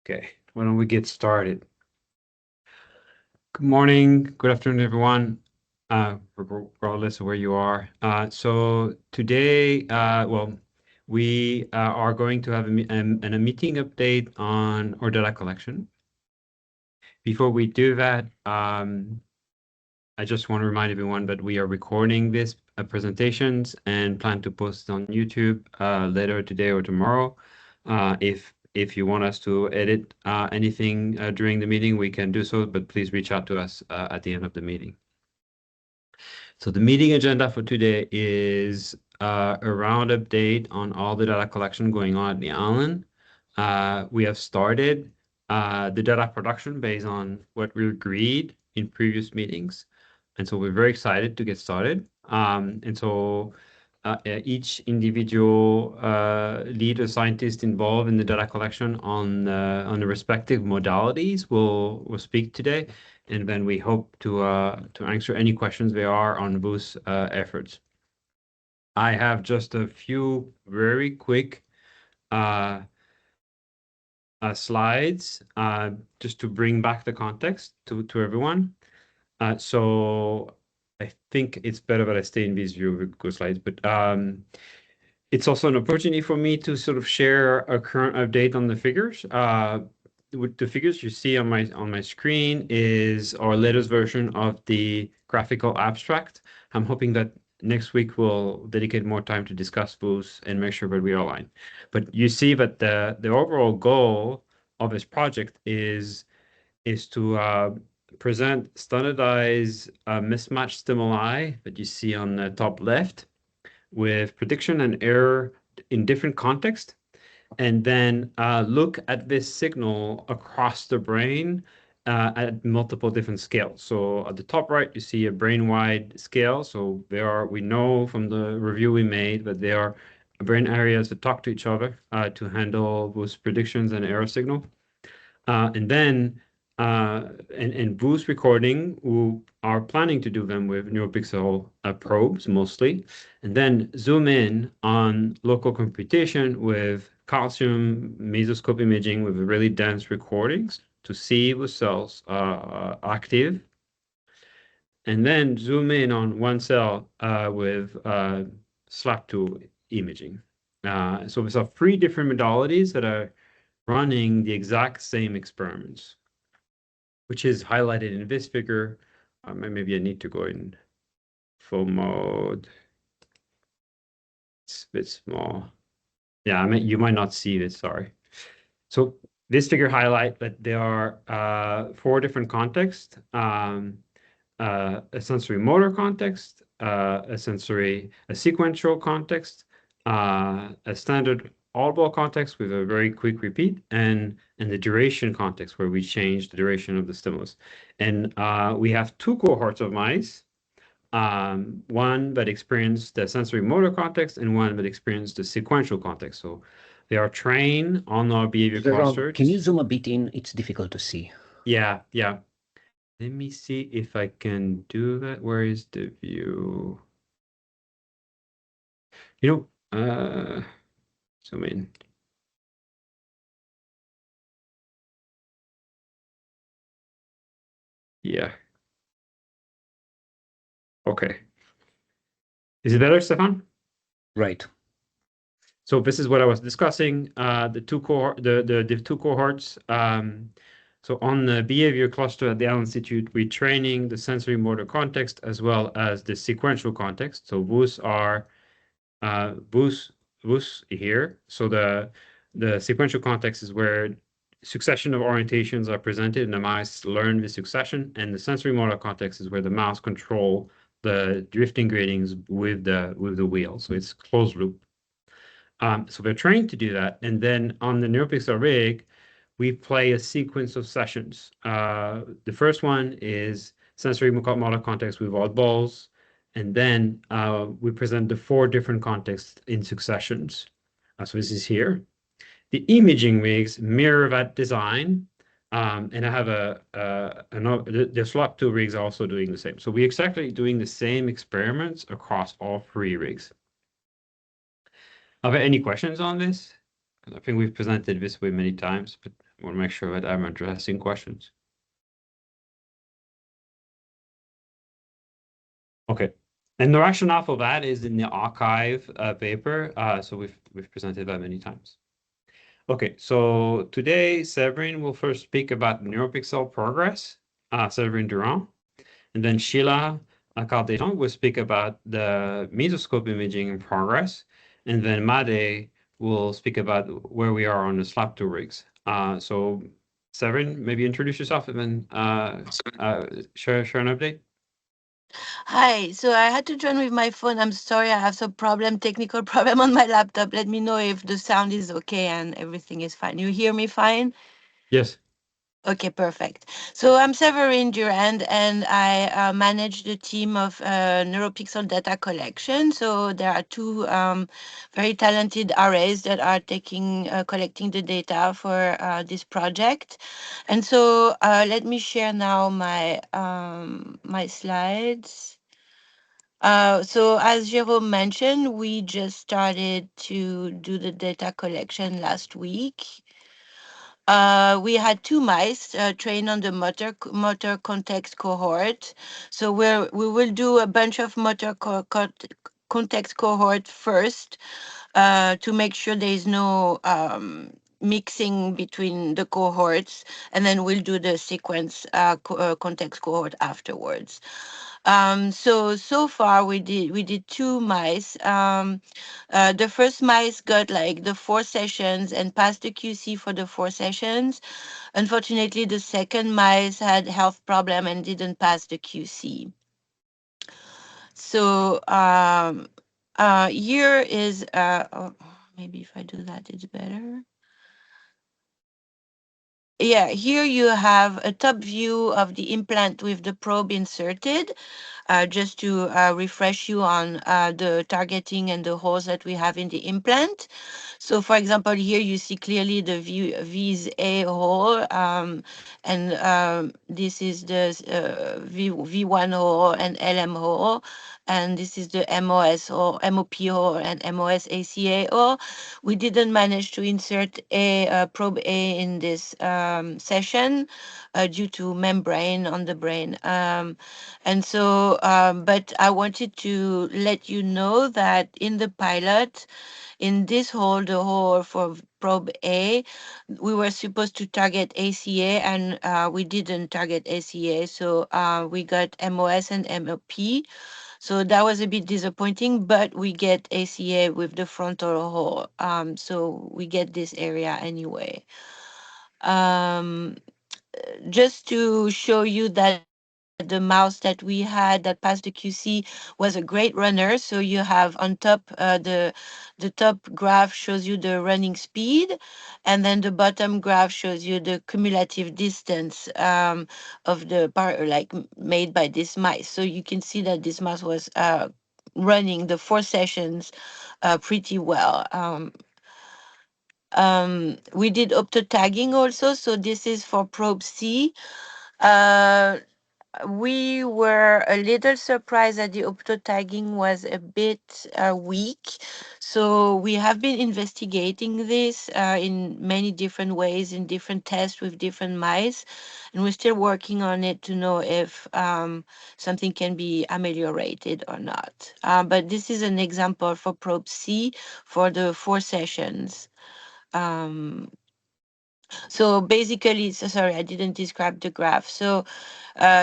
Okay, why don't we get started? Good morning, good afternoon, everyone, regardless of where you are. So today, we are going to have a meeting update on our data collection. Before we do that, I just want to remind everyone that we are recording this presentations and plan to post on YouTube later today or tomorrow. If you want us to edit anything during the meeting, we can do so, but please reach out to us at the end of the meeting. So the meeting agenda for today is a round update on all the data collection going on at the island. We have started the data production based on what we agreed in previous meetings. And so we're very excited to get started. Each individual lead or scientist involved in the data collection on the respective modalities will speak today, and then we hope to answer any questions there are on those efforts. I have just a few very quick slides just to bring back the context to everyone. So I think it's better that I stay in this view with good slides, but it's also an opportunity for me to sort of share a current update on the figures. With the figures you see on my screen is our latest version of the graphical abstract. I'm hoping that next week we'll dedicate more time to discuss those and make sure that we are aligned. But you see that the overall goal of this project is to present standardized mismatch stimuli that you see on the top left with prediction and error in different contexts, and then look at this signal across the brain at multiple different scales. So at the top right, you see a brain-wide scale. So we know from the review we made that there are brain areas that talk to each other to handle those predictions and error signal. And boost recording, we are planning to do them with NeuroPixel probes mostly, and then zoom in on local computation with calcium mesoscope imaging with really dense recordings to see the cells active, and then zoom in on one cell with SLAP2 imaging. So we saw three different modalities that are running the exact same experiments, which is highlighted in this figure. Maybe I need to go in full mode. It's a bit small. Yeah, you might not see this, sorry. So this figure highlights that there are four different contexts. A sensory motor context, a sequential context, a standard audible context with a very quick repeat, and the duration context where we change the duration of the stimulus. And we have two cohorts of mice, one that experienced the sensory motor context and one that experienced the sequential context. So they are trained on our behavior clusters. Can you zoom a bit in? It's difficult to see. Yeah. Let me see if I can do that. Where is the view? Zoom in. Yeah. Okay. Is it better, Stefan? Right. So this is what I was discussing. The two cohorts. So on the behavior cluster at the Allen Institute, we're training the sensory motor context as well as the sequential context. So those are those here. So the sequential context is where succession of orientations are presented and the mice learn the succession, and the sensory motor context is where the mouse control the drifting gratings with the wheel. So it's closed loop. So we're trained to do that. And then on the NeuroPixel rig, we play a sequence of sessions. The first one is sensory motor context with oddballs. And then we present the four different contexts in successions. So this is here. The imaging rigs mirror that design. And I have the SLAP2 rigs are also doing the same. So we're exactly doing the same experiments across all three rigs. Are there any questions on this? I think we've presented this way many times, but I want to make sure that I'm addressing questions. Okay. And the rationale for that is in the archive paper. So we've presented that many times. Okay, so today Severin will first speak about NeuroPixel progress, Severin Durand, and then Sheila Cardejon will speak about the mesoscope imaging progress, and then Made will speak about where we are on the SLAP 2 rigs. So Severin, maybe introduce yourself and then share an update. Hi, so I had to join with my phone. I'm sorry, I have some technical problem on my laptop. Let me know if the sound is okay and everything is fine. You hear me fine? Yes. Okay, perfect. So I'm Severin Durand, and I manage the team of NeuroPixel data collection. So there are two very talented RAs that are collecting the data for this project. And so let me share now my slides. So as Jerome mentioned, we just started to do the data collection last week. We had two mice trained on the motor context cohort. So we will do a bunch of context cohort first to make sure there is no mixing between the cohorts, and then we'll do the sequence context cohort afterwards. So far we did two mice. The first mice got like the 4 sessions and passed the QC for the 4 sessions. Unfortunately, the second mice had health problem and didn't pass the QC. So here is maybe if I do that, it's better. Yeah, here you have a top view of the implant with the probe inserted, just to refresh you on the targeting and the holes that we have in the implant. So, for example, here you see clearly the V's A hole, and this is the V1 hole and LM hole, and this is the MOS hole, MOP hole, and MOS ACA hole. We didn't manage to insert a probe A in this session due to membrane on the brain. And so, but I wanted to let you know that in the pilot, in this hole, the hole for probe A, we were supposed to target ACA, and we didn't target ACA. So we got MOS and MOP. So that was a bit disappointing, but we get ACA with the frontal hole. So we get this area anyway. Um, just to show you that the mouse that we had that passed the QC was a great runner. So you have on top the top graph shows you the running speed, and then the bottom graph shows you the cumulative distance of the part like made by this mice. So you can see that this mouse was running the 4 sessions pretty well. We did opto tagging also. So this is for probe C. Uh, we were a little surprised that the opto tagging was a bit weak. So we have been investigating this in many different ways, in different tests with different mice, and we're still working on it to know if something can be ameliorated or not. But this is an example for probe C for the 4 sessions. Um, so basically, sorry, I didn't describe the graph. So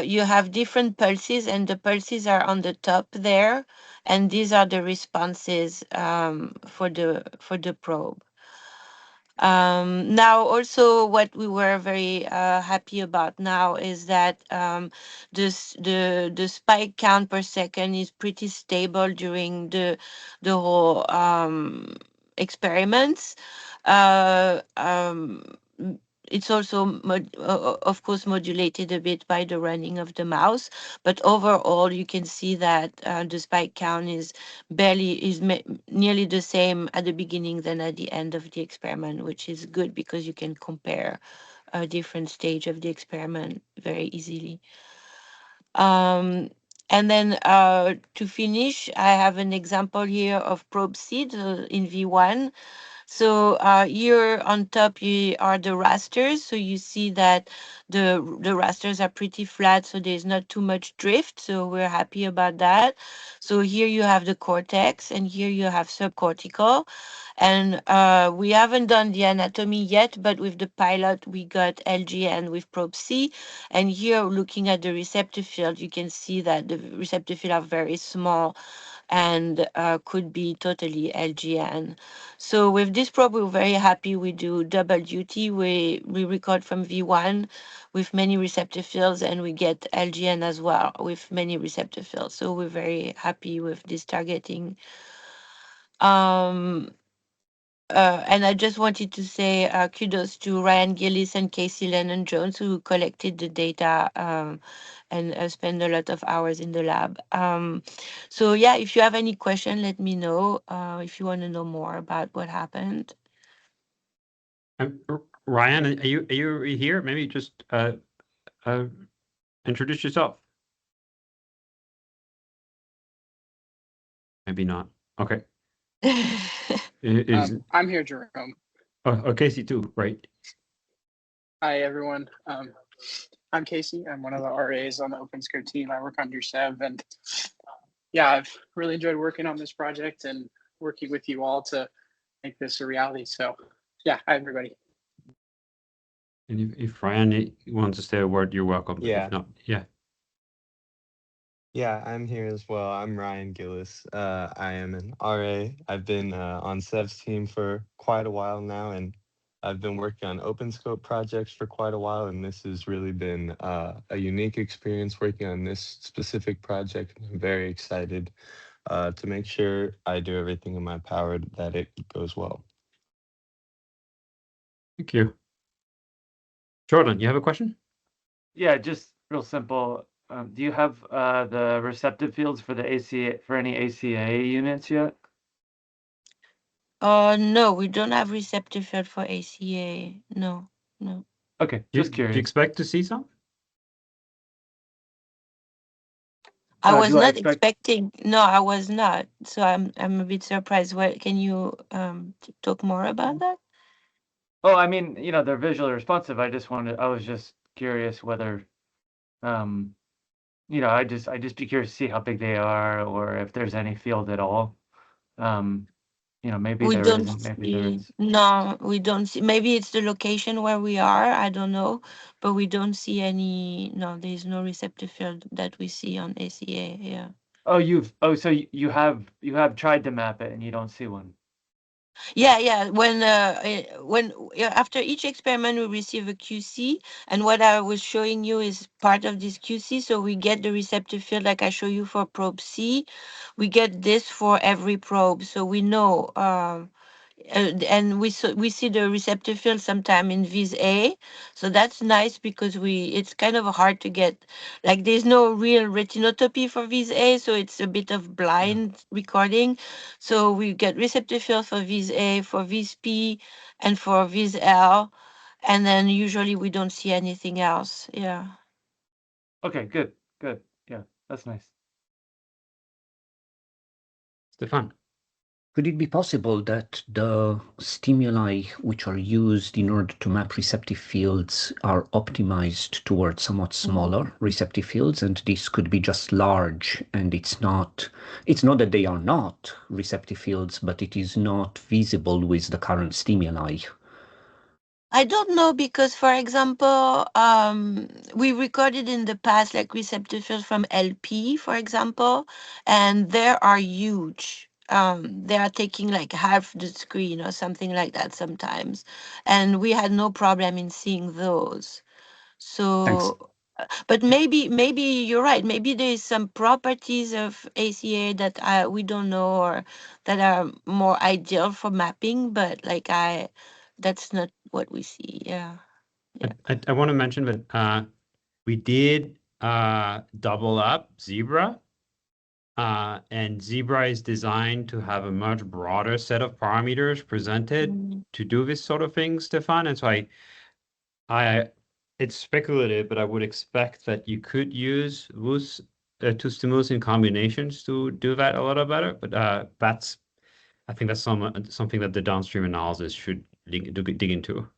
you have different pulses, and the pulses are on the top there, and these are the responses for the probe. Now, also, what we were very happy about now is that the spike count per second is pretty stable during the whole experiments. Uh, um, it's also, of course, modulated a bit by the running of the mouse, but overall, you can see that the spike count is nearly the same at the beginning than at the end of the experiment, which is good because you can compare a different stage of the experiment very easily. Um, and then to finish, I have an example here of probe seed in V1. So here on top you are the rasters. So you see that the rasters are pretty flat, so there's not too much drift. So we're happy about that. So here you have the cortex, and here you have subcortical. And we haven't done the anatomy yet, but with the pilot, we got LGN with probe C. And here, looking at the receptor field, you can see that the receptor field are very small and could be totally LGN. So with this probe, we're very happy. We do double duty. We record from V1 with many receptor fields, and we get LGN as well with many receptor fields. So we're very happy with this targeting. Um, and I just wanted to say kudos to Ryan Gillis and Casey Lennon Jones who collected the data and spent a lot of hours in the lab. So yeah, if you have any question, let me know if you want to know more about what happened. Ryan, are you here? Maybe just introduce yourself. Maybe not. Okay. Is I'm here, Jerome. Casey too, right? Hi, everyone. I'm Casey. I'm one of the RAs on the OpenScope team. I work under Sev, and yeah, I've really enjoyed working on this project and working with you all to make this a reality. So, yeah, hi, everybody. And if Ryan wants to say a word, you're welcome. But Yeah. if not, yeah. Yeah, I'm here as well. I'm Ryan Gillis. I am an RA. I've been on Sev's team for quite a while now, and I've been working on OpenScope projects for quite a while, and this has really been a unique experience working on this specific project. I'm very excited to make sure I do everything in my power that it goes well. Thank you. Jordan, you have a question? Yeah, just real simple. Do you have the receptive fields for the ACA for any ACA units yet? No, we don't have receptor field for ACA. No. Okay, Do just you curious. expect to see some? I was Do I not expect? expecting. No, I was not. So I'm a bit surprised. What can you talk more about that? Oh, I mean, they're visually responsive. I was just curious whether, I just be curious to see how big they are or if there's any field at all. Maybe We there don't isn't, maybe there see. is. No, we don't see. Maybe it's the location where we are. I don't know, but we don't see any. No, there is no receptor field that we see on ACA. Yeah. So you have tried to map it and you don't see one. Yeah. When after each experiment we receive a QC, and what I was showing you is part of this QC. So we get the receptor field like I show you for probe C. We get this for every probe, so we know. And we see the receptor field sometime in vis A, so that's nice because it's kind of hard to get, like there's no real retinotopy for vis A, so it's a bit of blind recording. So we get receptor field for vis A, for vis P, and for vis L, and then usually we don't see anything else. Yeah. Okay, good. Yeah, that's nice. Stefan. Could it be possible that the stimuli which are used in order to map receptive fields are optimized towards somewhat smaller receptive fields, and this could be just large, and it's not that they are not receptive fields, but it is not visible with the current stimuli? I don't know because, for example, we recorded in the past like receptor fields from LP, for example, and they are huge. They are taking like half the screen or something like that sometimes, and we had no problem in seeing those. Thanks. So, but maybe you're right. Maybe there is some properties of ACA that we don't know or that are more ideal for mapping. But that's not what we see. Yeah. I want to mention that we did double up Zebra. And Zebra is designed to have a much broader set of parameters presented Mm. to do this sort of thing, Stefan. And so it's speculative, but I would expect that you could use those two stimulus in combinations to do that a little better. But that's I think that's something that the downstream analysis should dig into.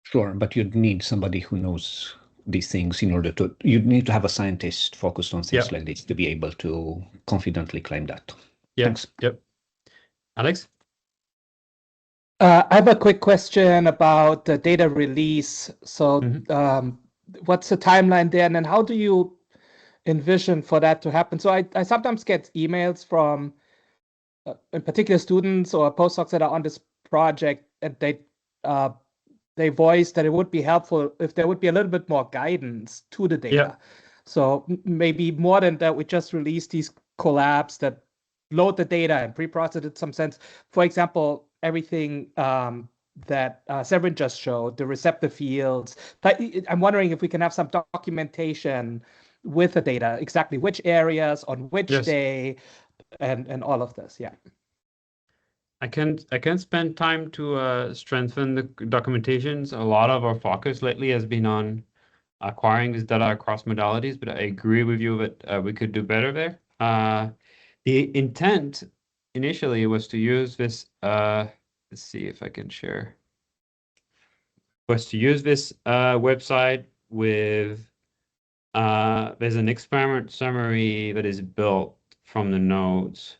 Sure, but you'd need somebody who knows these things in order to. You'd need to have a scientist focused on things like this to be able to confidently claim that. Yeah. Thanks. Yep. Alex? I have a quick question about the data release. So, what's the timeline there, and then how do you envision for that to happen? So, I sometimes get emails from, in particular, students or postdocs that are on this project, and they voice that it would be helpful if there would be a little bit more guidance to the data. So maybe more than that, we just release these collabs that load the data and pre-process it in some sense. For example, everything that Severin just showed, the receptor fields. I'm wondering if we can have some documentation with the data, exactly which areas, on which day, and all of this. Yeah. I can spend time to strengthen the documentations. A lot of our focus lately has been on acquiring this data across modalities, but I agree with you that we could do better there. The intent initially was to use this, let's see if I can share, was to use this website with, there's an experiment summary that is built from the nodes.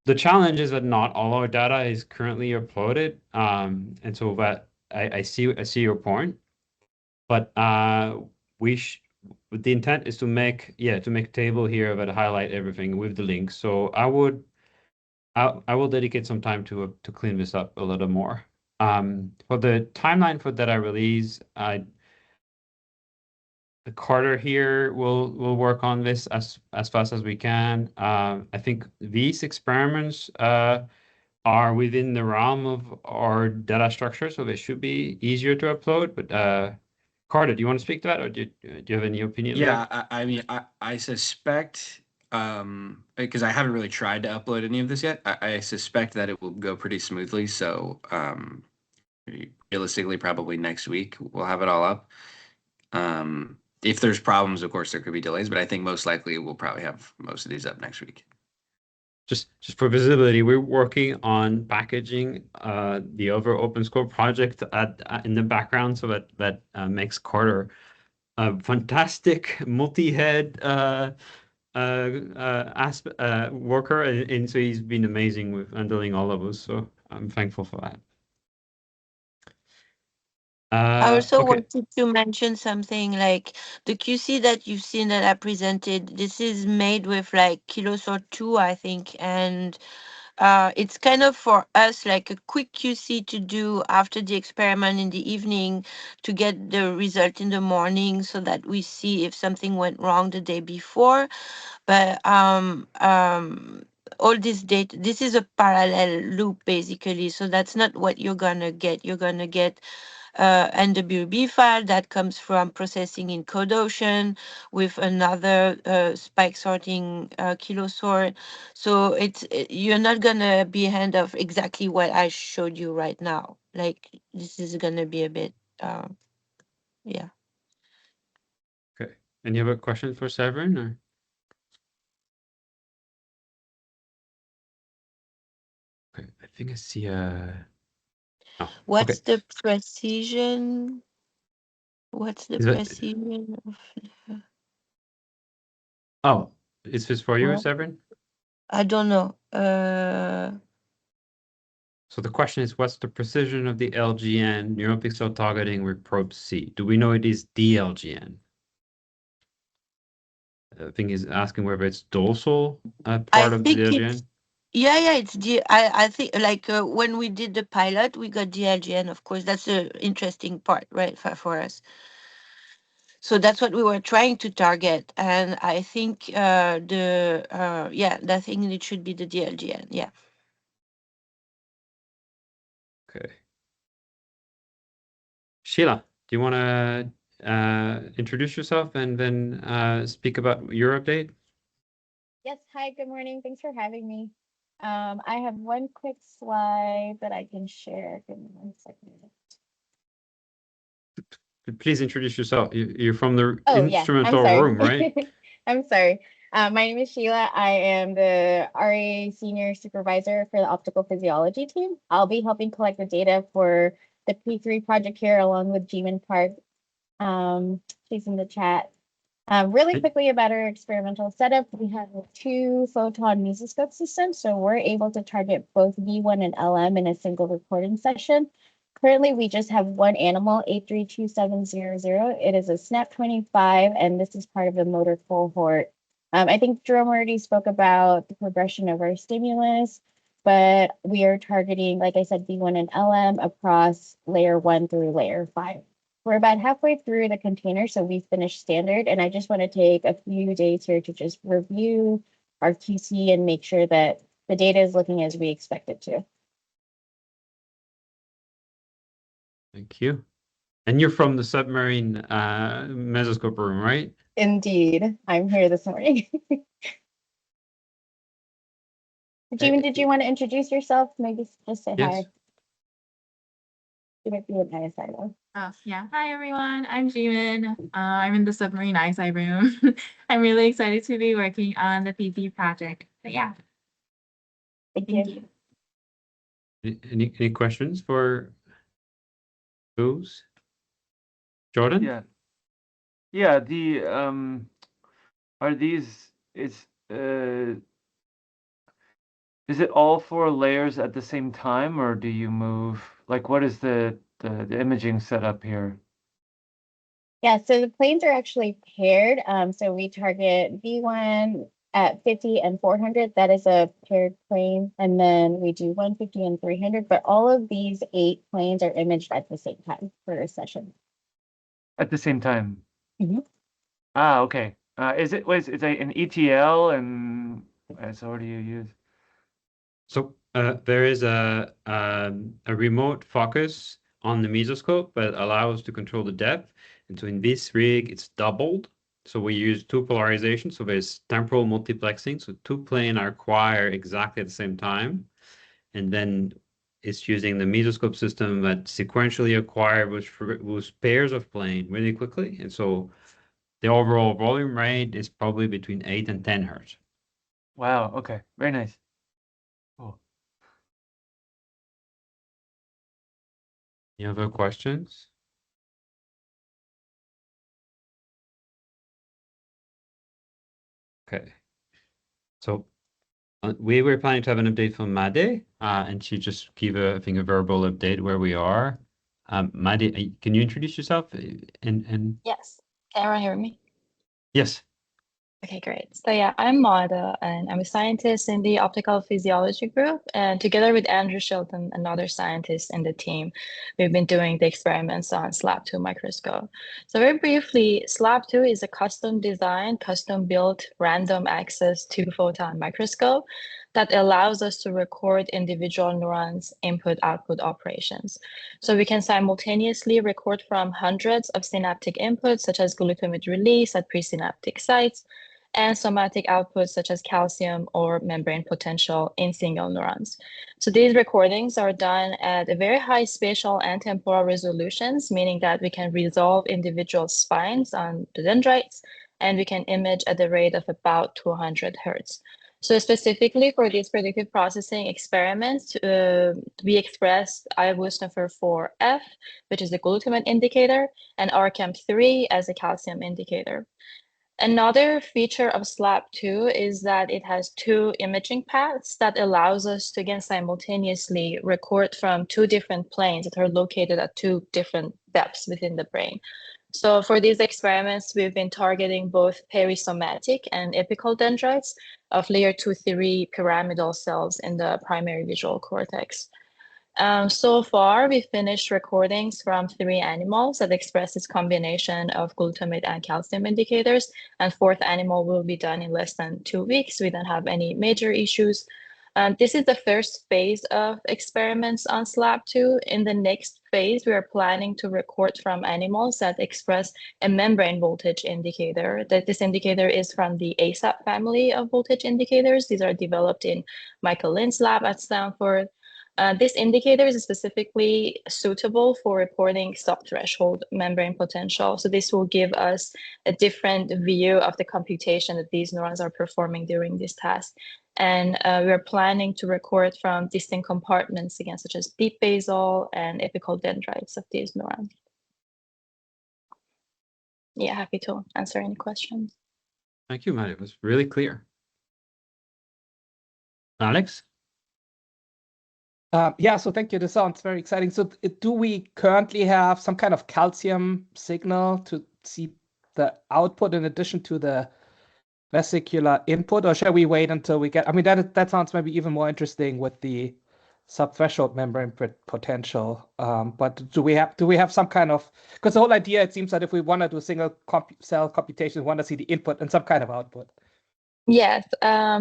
The challenge is that not all our data is currently uploaded, and so that I see your point, but the intent is to make a table here that highlight everything with the links. So I will dedicate some time to clean this up a little more. For the timeline for data release, Carter here will work on this as fast as we can. I think these experiments are within the realm of our data structure, so they should be easier to upload. But Carter, do you want to speak to that, or do you have any opinion? Yeah, I mean, I suspect, because I haven't really tried to upload any of this yet, I suspect that it will go pretty smoothly. So realistically, probably next week we'll have it all up. If there's problems, of course, there could be delays, but I think most likely we'll probably have most of these up next week. Just for visibility, we're working on packaging the other OpenScope project in the background, so that makes Carter a fantastic multi-head worker, and so he's been amazing with handling all of us. So I'm thankful for that. I also wanted to mention something like the QC that you've seen that I presented. This is made with like Kilosort 2, I think, and it's kind of for us like a quick QC to do after the experiment in the evening to get the result in the morning so that we see if something went wrong the day before. But all this data, this is a parallel loop basically. So that's not what you're gonna get. You're gonna get NWB file that comes from processing in CodeOcean with another spike sorting kilosort. So you're not gonna be hand of exactly what I showed you right now. Like this is gonna be a bit, yeah. Okay. Any other questions for Severin? Or? Okay, I think I see a. Oh, What's the precision? What's the precision of the... Oh, is this for you, Severin? I don't know. So the question is, what's the precision of the LGN neuropixel targeting with probe C? Do we know it is DLGN? I think he's asking whether it's dorsal part of the DLGN. Yeah, it's I think like when we did the pilot, we got DLGN. Of course, that's the interesting part, right, for us. So that's what we were trying to target, and I think that thing it should be the DLGN. Yeah. Okay. Sheila, do you want to introduce yourself and then speak about your update? Yes. Hi, good morning. Thanks for having me. I have one quick slide that I can share. Give me 1 second. Please introduce yourself. You're from the Oh, instrumental yeah, room, right? I'm sorry. My name is Sheila. I am the RA Senior Supervisor for the Optical Physiology team. I'll be helping collect the data for the P3 project here along with Jimin Park. She's in the chat. Really quickly about our experimental setup, we have a 2-photon mesoscope system, so we're able to target both V1 and LM in a single recording session. Currently, we just have one animal, 832700. It is a SNAP 25, and this is part of the motor cohort. I think Jerome already spoke about the progression of our stimulus, but we are targeting, like I said, V1 and LM across layer 1 through layer 5. We're about halfway through the container, so we finished standard, and I just want to take a few days here to just review our QC and make sure that the data is looking as we expect it to. Thank you. And you're from the submarine mesoscope room, right? Indeed, I'm here this morning. Jimin, did you want to introduce yourself? Maybe just say Yes. hi. You might be an ISI though. Oh, yeah. Hi, everyone. I'm Jimin. I'm in the submarine ISI room. I'm really excited to be working on the PP project. But yeah, Thank thank you. you. Any questions for those? Jordan? Yeah. Yeah, the are these is it all 4 layers at the same time, or do you move, like, what is the imaging setup here? Yeah, so the planes are actually paired. So we target V1 at 50 and 400. That is a paired plane. And then we do 150 and 300. But all of these 8 planes are imaged at the same time for a session. At the same time? Mhm. Ah, okay. Is it an ETL, and so what do you use? So there is a remote focus on the mesoscope that allows to control the depth. And so in this rig, it's doubled. So we use 2 polarizations. So there's temporal multiplexing. So 2 planes are acquired exactly at the same time. And then it's using the mesoscope system that sequentially acquire those pairs of plane really quickly. And so the overall volume rate is probably between 8 and 10 hertz. Wow, okay. Very nice. Cool. Any other questions? Okay. So we were planning to have an update from Made, and she just gave I think, a verbal update where we are. Made, can you introduce yourself? And Yes. Can everyone hear me? yes. Okay, great. So yeah, I'm Mada, and I'm a scientist in the optical physiology group. And together with Andrew Shilton, another scientist in the team, we've been doing the experiments on SLAB2 microscope. So very briefly, SLAB2 is a custom designed, custom built, random access 2-photon microscope that allows us to record individual neurons' input-output operations. So we can simultaneously record from hundreds of synaptic inputs, such as glutamate release at presynaptic sites, and somatic outputs such as calcium or membrane potential in single neurons. So these recordings are done at a very high spatial and temporal resolutions, meaning that we can resolve individual spines on the dendrites, and we can image at the rate of about 200 hertz. So specifically for these predictive processing experiments, we expressed IWUSNFR 4F, which is the glutamate indicator, and RCAM3 as a calcium indicator. Another feature of SLAB2 is that it has 2 imaging paths that allows us to, again, simultaneously record from 2 different planes that are located at 2 different depths within the brain. So for these experiments, we've been targeting both perisomatic and apical dendrites of layer 2-3 pyramidal cells in the primary visual cortex. So far, we finished recordings from 3 animals that express this combination of glutamate and calcium indicators, and 4th animal will be done in less than 2 weeks. We don't have any major issues. This is the first phase of experiments on SLAB2. In the next phase, we are planning to record from animals that express a membrane voltage indicator. This indicator is from the ASAP family of voltage indicators. These are developed in Michael Lynn's lab at Stanford. This indicator is specifically suitable for reporting sub-threshold membrane potential. So this will give us a different view of the computation that these neurons are performing during this task. And we're planning to record from distinct compartments, again, such as deep basal and apical dendrites of these neurons. Yeah, happy to answer any questions. Thank you, Matt. It was really clear. Alex? Yeah, so thank you. This sounds very exciting. So do we currently have some kind of calcium signal to see the output in addition to the vesicular input, or shall we wait until we get, I mean, that sounds maybe even more interesting with the subthreshold membrane potential. But do we have some kind of, because the whole idea, it seems that if we want to do single cell computation, we want to see the input and some kind of output. Yes.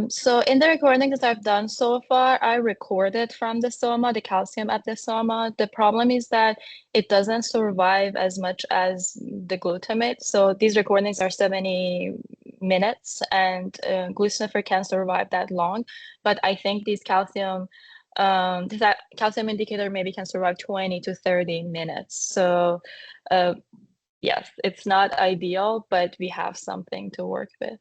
So in the recordings that I've done so far, I recorded from the soma, the calcium at the soma. The problem is that it doesn't survive as much as the glutamate. So these recordings are 70 minutes, and glucifer can survive that long. But I think these calcium, that calcium indicator maybe can survive 20 to 30 minutes. So yes, it's not ideal, but we have something to work with.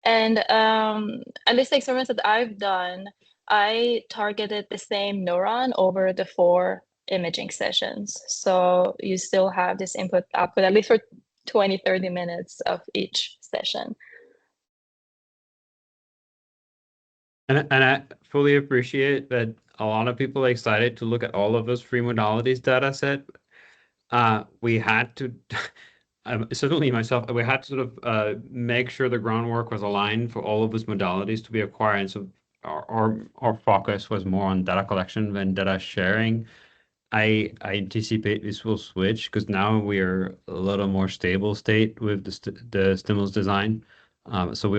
And at least the experiments that I've done, I targeted the same neuron over the 4 imaging sessions. So you still have this input output at least for 20, 30 minutes of each session. And I fully appreciate that a lot of people are excited to look at all of those free modalities data set. We had to, certainly myself, we had to sort of make sure the groundwork was aligned for all of those modalities to be acquired. And so our focus was more on data collection than data sharing. I anticipate this will switch because now we are a little more stable state with the stimulus design. So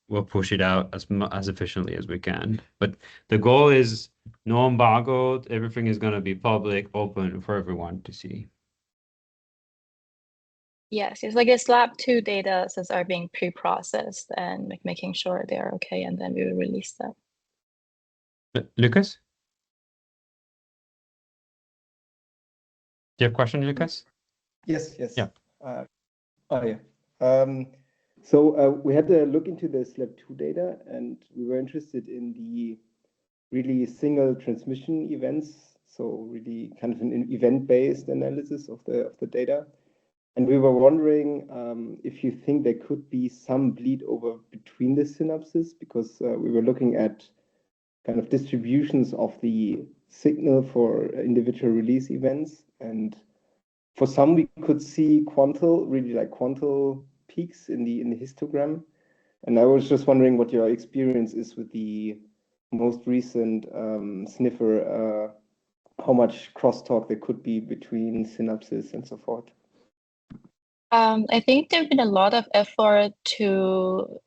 we'll push it out as efficiently as we can. But the goal is no embargo. Everything is going to be public, open for everyone to see. Yes, it's like a lab 2 data sets are being pre-processed and making sure they are okay, and then we will release them. Lucas? Do you have a question, Lucas? Yes. Yeah. So we had a look into the SLAB2 data, and we were interested in the really single transmission events. So really kind of an event-based analysis of the data. And we were wondering if you think there could be some bleed over between the synapses, because we were looking at kind of distributions of the signal for individual release events. And for some, we could see really like quantal peaks in the histogram. And I was just wondering what your experience is with the most recent sniffer, how much crosstalk there could be between synapses and so forth. I think there's been a lot of effort to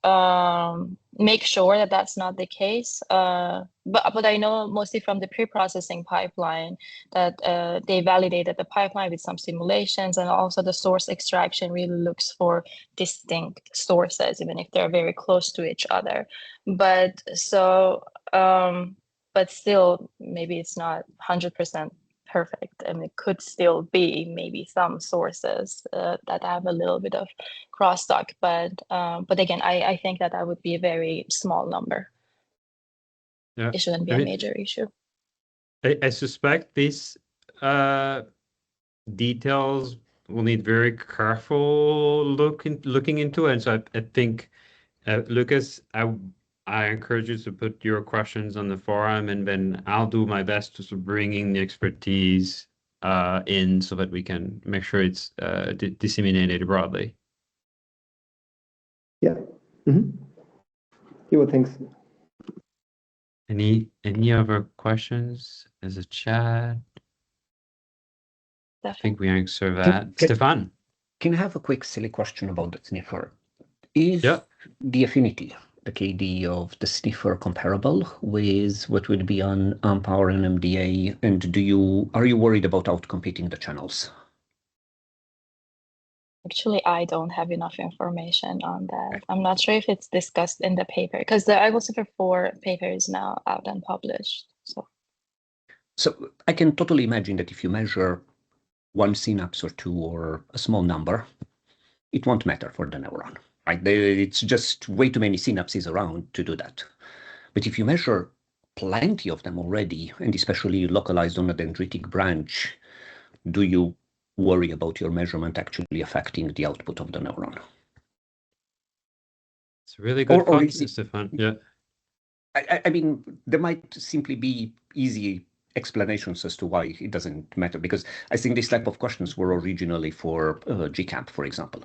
make sure that that's not the case. But I know mostly from the pre-processing pipeline that they validated the pipeline with some simulations, and also the source extraction really looks for distinct sources, even if they're very close to each other. But so, but still, maybe it's not 100% perfect, and it could still be maybe some sources that have a little bit of crosstalk, but again, I think that would be a very small number. Yeah, it shouldn't be a major issue. I suspect these details will need very careful looking into it. And so I think Lucas, I encourage you to put your questions on the forum, and then I'll do my best to sort of bring in the expertise in so that we can make sure it's disseminated broadly. Yeah. Mm-hmm. Yeah, thanks. Any other questions as a chat? I think we answer that. Stefan? Can I have a quick silly question about the sniffer? Is the affinity, the KD of the sniffer, comparable with what would be on AMPOWER and MDA? And are you worried about outcompeting the channels? Actually, I don't have enough information on that. I'm not sure if it's discussed in the paper, because the IvoSniffer 4 paper is now out and published. So So I can totally imagine that if you measure one synapse or two or a small number, it won't matter for the neuron, right? It's just way too many synapses around to do that. But if you measure plenty of them already, and especially localized on a dendritic branch, do you worry about your measurement actually affecting the output of the neuron? It's a really good point, is it, Stefan. Yeah. I mean, there might simply be easy explanations as to why it doesn't matter, because I think this type of questions were originally for GCamp, for example.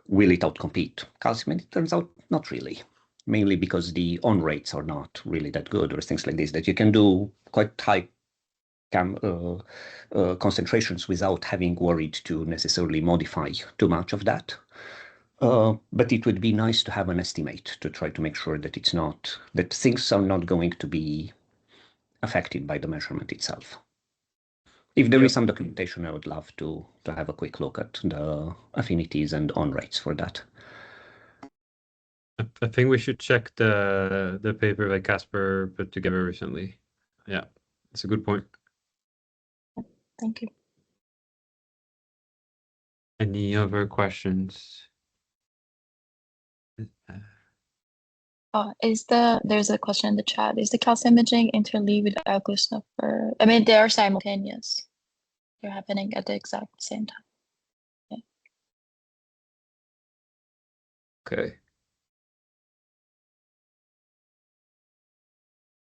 Will it outcompete calcium? And it turns out not really, mainly because the on rates are not really that good, or things like this, that you can do quite high concentrations without having worried to necessarily modify too much of that. But it would be nice to have an estimate to try to make sure that it's not, that things are not going to be affected by the measurement itself. If there is some documentation, I would love to have a quick look at the affinities and on rates for that. I think we should check the paper that Casper put together recently. Yeah, it's a good point. Thank you. Any other questions? There's a question in the chat. Is the calcium imaging interleaved with glucose snuffer? I mean, they are simultaneous. They're happening at the exact same time. Yeah. Okay.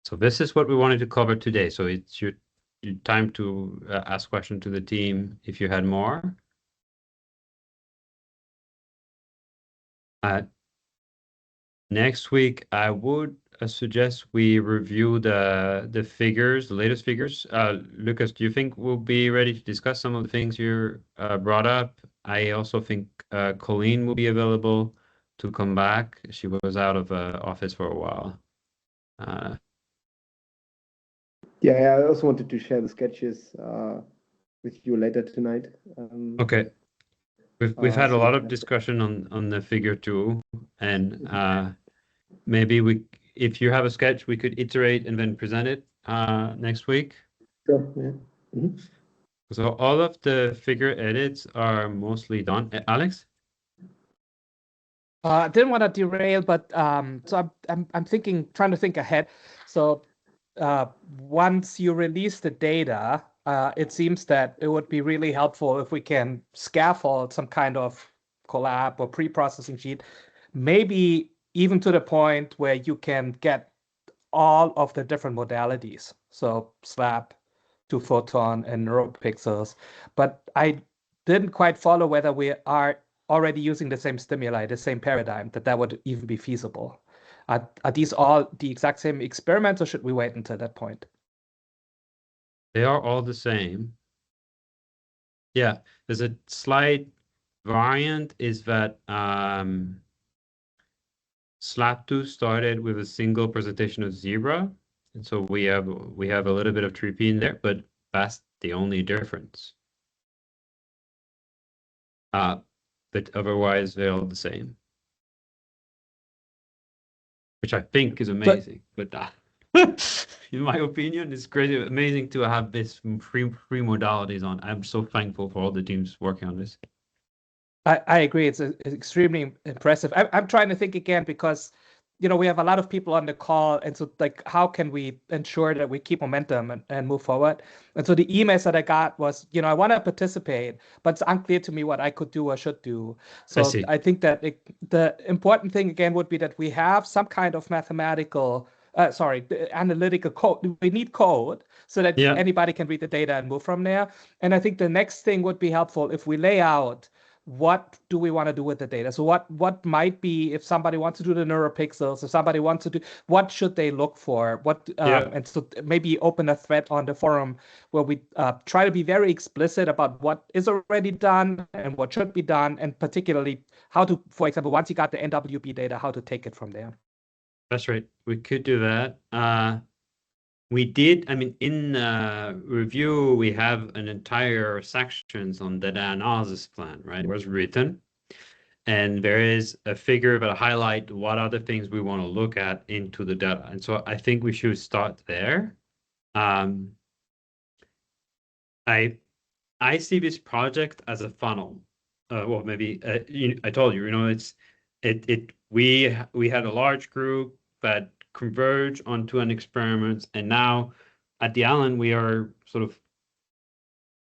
So this is what we wanted to cover today. So it's your time to ask questions to the team if you had more. Next week, I would suggest we review the figures, the latest figures. Lucas, do you think we'll be ready to discuss some of the things you brought up? I also think Colleen will be available to come back. She was out of office for a while. Yeah, I also wanted to share the sketches with you later tonight. Okay. We've had a lot of discussion on the figure 2, and maybe if you have a sketch, we could iterate and then present it next week. Sure. Yeah. Mm-hmm. So all of the figure edits are mostly done. Alex? I didn't want to derail, but so I'm trying to think ahead. So once you release the data, it seems that it would be really helpful if we can scaffold some kind of collab or pre-processing sheet, maybe even to the point where you can get all of the different modalities. So SLAP, 2-photon, and neuropixels. But I didn't quite follow whether we are already using the same stimuli, the same paradigm, that would even be feasible. Are these all the exact same experiments, or should we wait until that point? They are all the same. Yeah, there's a slight variant is that SLAP2 started with a single presentation of zebra, and so we have a little bit of TRP in there, but that's the only difference. But otherwise they're all the same, which I think is amazing. But in my opinion, it's crazy, amazing to have this free modalities on. I'm so thankful for all the teams working on this. I agree. It's extremely impressive. I'm trying to think again because, we have a lot of people on the call, and so like, how can we ensure that we keep momentum and move forward? And so the emails that I got was, I want to participate, but it's unclear to me what I could do or should do. So I think that the important thing again would be that we have some kind of mathematical, analytical code. We need code so that anybody can read the data and move from there. And I think the next thing would be helpful if we lay out what do we want to do with the data. So what might be, if somebody wants to do the neuropixels, if somebody wants to do, what should they look for? And so maybe open a thread on the forum where we try to be very explicit about what is already done and what should be done, and particularly how to, for example, once you got the NWB data, how to take it from there. That's right. We could do that. We did, in review, we have an entire sections on data analysis plan, right? It was written. And there is a figure that highlight what are the things we want to look at into the data. And so I think we should start there. I see this project as a funnel. Well, maybe I told you, we had a large group that converge onto an experiment, and now at the Island we are sort of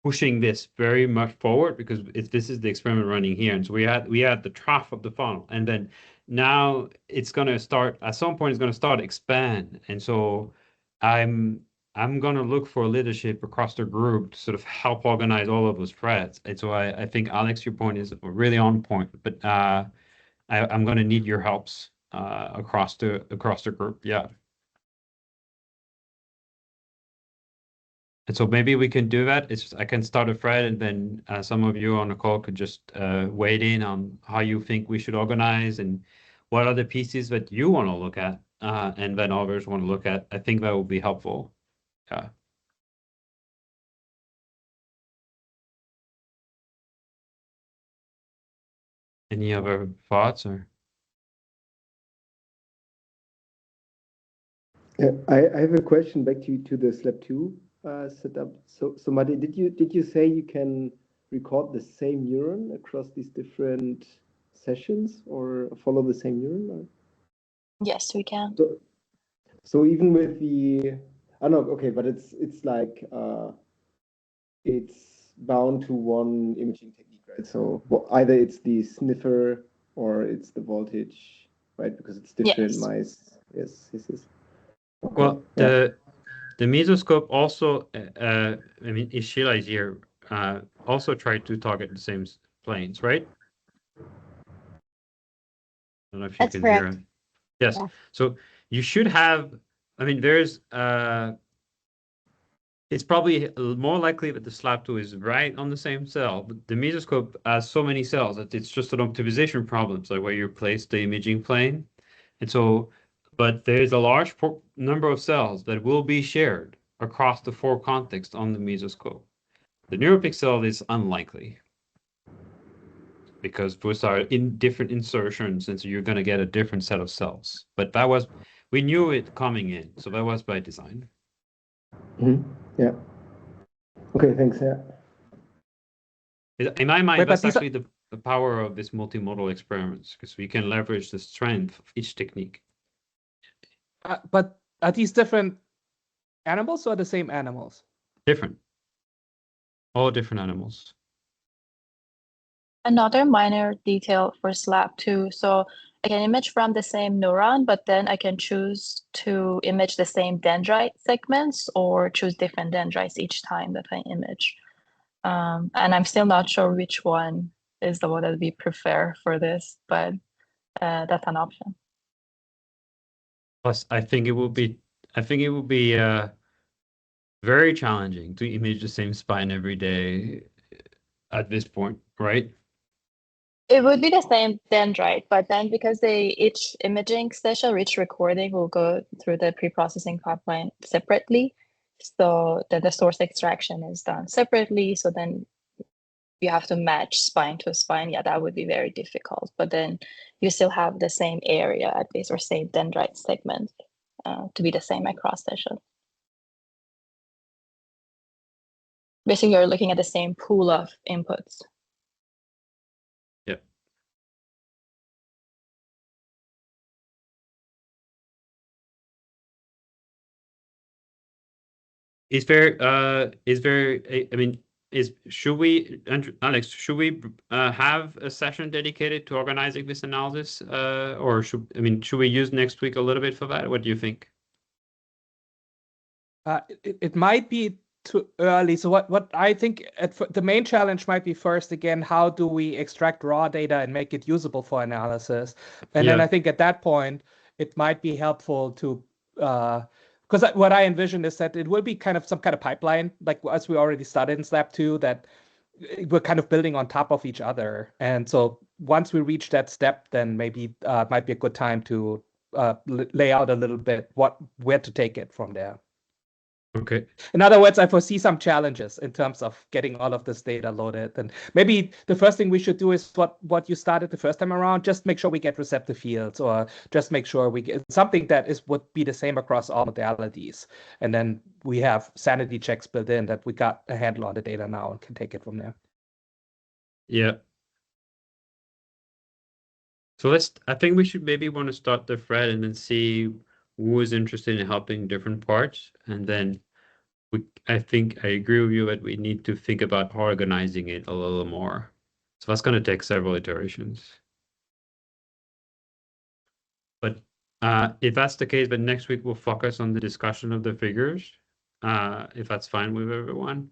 pushing this very much forward because this is the experiment running here, and so we had the trough of the funnel, and then now it's going to start at some point. It's going to start expand, and so I'm going to look for leadership across the group to sort of help organize all of those threads. And so I think, Alex, your point is really on point, but I'm going to need your helps across the group. Yeah. And so maybe we can do that. I can start a thread, and then some of you on the call could just weigh in on how you think we should organize and what are the pieces that you want to look at, and then others want to look at. I think that will be helpful. Yeah. Any other thoughts or? Yeah, I have a question back to the SLAP 2 setup. So Matti, did you say you can record the same neuron across these different sessions or follow the same neuron? Or? Yes, we can. So even with the, I don't know, okay, but it's like it's bound to one imaging technique, right? So either it's the sniffer or it's the voltage, right? Because it's different mice. Yes. Okay. Well, the mesoscope also, I mean, Ishila is here, also tried to target the same planes, right? I don't know if you can hear it. Yes. Yeah. So you should have, I mean, there's, it's probably more likely that the SLAP 2 is right on the same cell, but the mesoscope has so many cells that it's just an optimization problem, like where you place the imaging plane. And so, but there's a large number of cells that will be shared across the 4 contexts on the mesoscope. The neuropixel is unlikely because those are in different insertions, and so you're going to get a different set of cells. But we knew it coming in, so that was by design. Yeah. Okay, thanks. Yeah. In my mind, that's actually the power of this multimodal experiments, because we can leverage the strength of each technique. But are these different animals or the same animals? Different. All different animals. Another minor detail for SLAP 2. So I can image from the same neuron, but then I can choose to image the same dendrite segments or choose different dendrites each time that I image. And I'm still not sure which one is the one that we prefer for this, but that's an option. Plus, I think it will be very challenging to image the same spine every day at this point, right? It would be the same dendrite, but then because each imaging session, each recording will go through the pre-processing pipeline separately, so that the source extraction is done separately. So then you have to match spine to spine. Yeah, that would be very difficult. But then you still have the same area at least, or same dendrite segment to be the same across session. Basically, you're looking at the same pool of inputs. Is there, I mean, Alex, should we have a session dedicated to organizing this analysis? Or should we use next week a little bit for that? What do you think? It might be too early. So what I think the main challenge might be first, again, how do we extract raw data and make it usable for analysis? And then I think at that point, it might be helpful to, because what I envision is that it will be kind of some kind of pipeline, like as we already started in SLAP 2, that we're kind of building on top of each other. And so once we reach that step, then maybe it might be a good time to lay out a little bit where to take it from there. Okay. In other words, I foresee some challenges in terms of getting all of this data loaded. And maybe the first thing we should do is what you started the first time around, just make sure we get receptive fields, or just make sure we get something that would be the same across all modalities. And then we have sanity checks built in that we got a handle on the data now and can take it from there. Yeah. So I think we should maybe want to start the thread and then see who is interested in helping different parts. And then I think I agree with you that we need to think about organizing it a little more. So that's going to take several iterations. But if that's the case, but next week we'll focus on the discussion of the figures, if that's fine with everyone.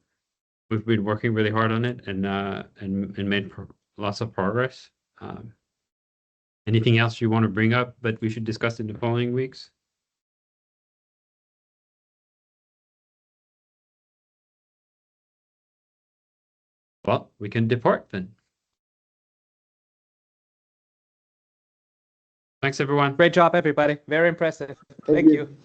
We've been working really hard on it and made lots of progress. Anything else you want to bring up that we should discuss in the following weeks? Well, we can depart then. Thanks, everyone. Great job, everybody. Very impressive. Thank you.